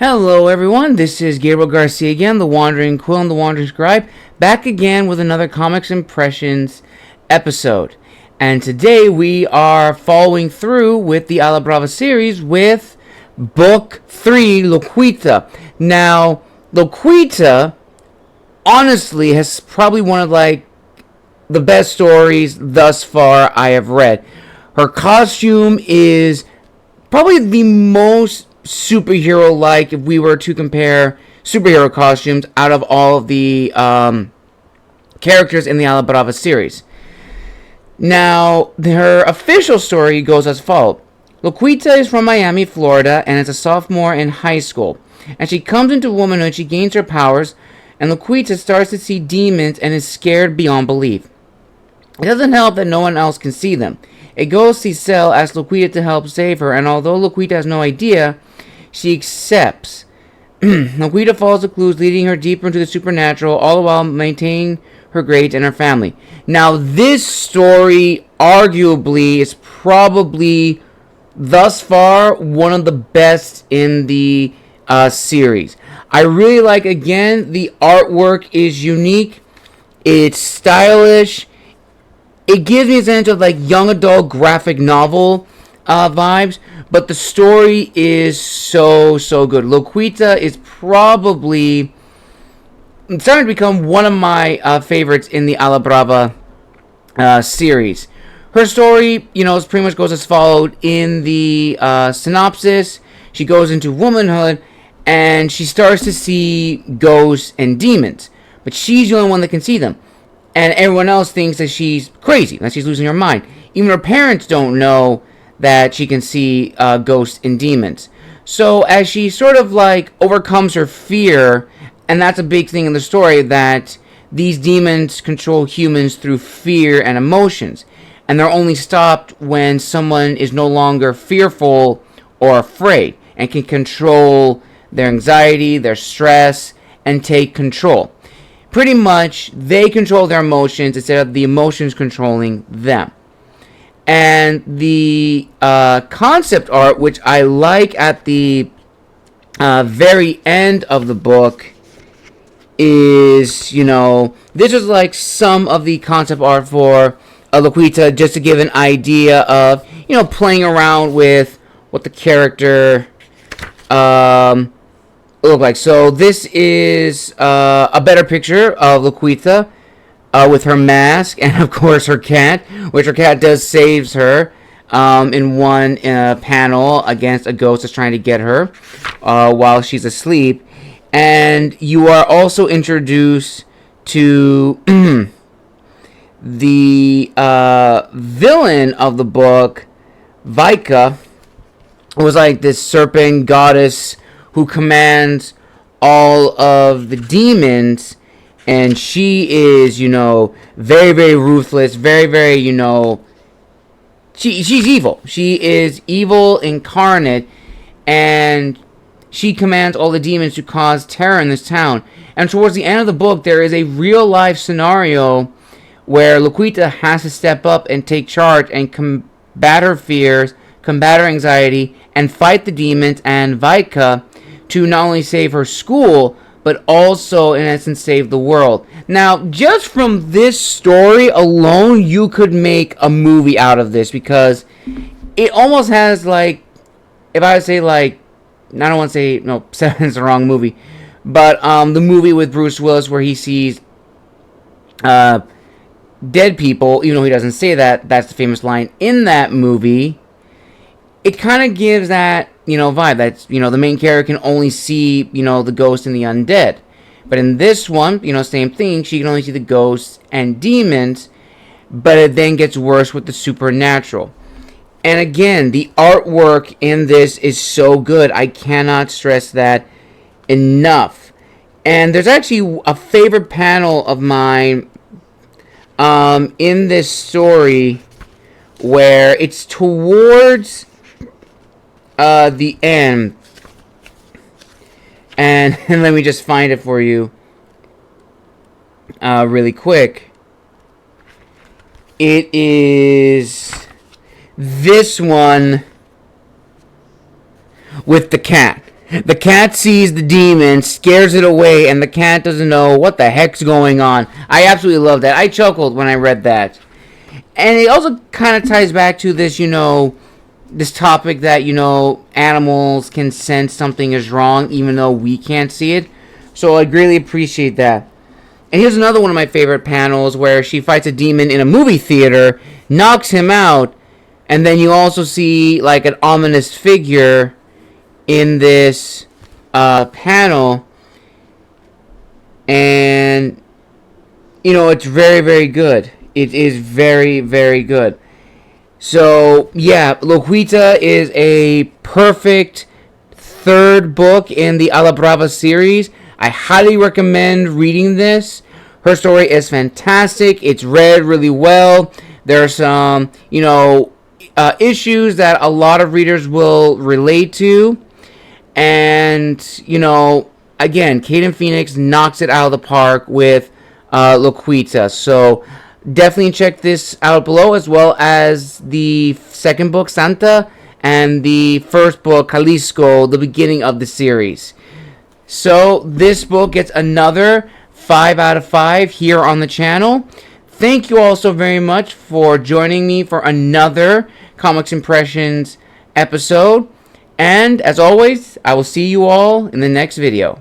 Hello everyone, this is Gabriel Garcia again, the Wandering Quill and the Wandering Scribe, back again with another Comics Impressions episode. And today we are following through with the A La Brava series with Book 3, Loquita. Now, Loquita, honestly, has probably one of the best stories thus far I have read. Her costume is probably the most superhero-like, if we were to compare superhero costumes out of all of the characters in the A La Brava series. Now, her official story goes as follows. Loquita is from Miami, Florida, and is a sophomore in high school. As she comes into womanhood, she gains her powers, and Loquita starts to see demons and is scared beyond belief. It doesn't help that no one else can see them. A ghost, Sissel, asks Loquita to help save her, and although Loquita has no idea, she accepts. Loquita follows the clues, leading her deeper into the supernatural, all the while maintaining her grades and her family. Now, this story, arguably, is probably, thus far, one of the best in the series. I really like, again, the artwork is unique. It's stylish. It gives me a sense of young adult graphic novel vibes, but the story is so good. Loquita is probably starting to become one of my favorites in the A La Brava series. Her story, is pretty much goes as followed in the synopsis. She goes into womanhood, and she starts to see ghosts and demons, but she's the only one that can see them. And everyone else thinks that she's crazy, that she's losing her mind. Even her parents don't know that she can see ghosts and demons. So as she sort of overcomes her fear, and that's a big thing in the story, that these demons control humans through fear and emotions. And they're only stopped when someone is no longer fearful or afraid and can control their anxiety, their stress, and take control. Pretty much, they control their emotions instead of the emotions controlling them. And the concept art, which I like at the very end of the book, is, this is some of the concept art for Loquita, just to give an idea of, playing around with what the character look like. So this is a better picture of Loquita with her mask and of course her cat, which her cat does saves her in one panel against a ghost that's trying to get her while she's asleep. And you are also introduced to the villain of the book, Vika, who was this serpent goddess who commands all of the demons, and she is, very ruthless, very, she's evil. She is evil incarnate, and she commands all the demons to cause terror in this town. And towards the end of the book, there is a real-life scenario where Loquita has to step up and take charge and combat her fears, combat her anxiety, and fight the demons and Vika to not only save her school, but also, in essence, save the world. Now, just from this story alone, you could make a movie out of this, because it almost has, if I would say, I don't want to say, no, Seven's the wrong movie, but the movie with Bruce Willis where he sees dead people, even though he doesn't say that, that's the famous line in that movie. It kind of gives that, vibe. That's, the main character can only see, the ghosts and the undead. But in this one, same thing. She can only see the ghosts and demons, but it then gets worse with the supernatural. And again, the artwork in this is so good. I cannot stress that enough. And there's actually a favorite panel of mine in this story where it's towards the end, and let me just find it for you really quick. It is this one with the cat. The cat sees the demon, scares it away, and the cat doesn't know what the heck's going on. I absolutely love that. I chuckled when I read that. And it also kind of ties back to this, this topic that, animals can sense something is wrong even though we can't see it. So I greatly appreciate that. And here's another one of my favorite panels where she fights a demon in a movie theater, knocks him out, and then you also see like an ominous figure in this panel. And, it's very, very good. It is very, very good. So, yeah, Loquita is a perfect third book in the A La Brava series. I highly recommend reading this. Her story is fantastic. It's read really well. There are some, issues that a lot of readers will relate to. And, again, Kayden Phoenix knocks it out of the park with Loquita. So, definitely check this out below, as well as the second book, Santa, and the first book, Jalisco, the beginning of the series. So, this book gets another 5 out of 5 here on the channel. Thank you all so very much for joining me for another Comics Impressions episode. And, as always, I will see you all in the next video.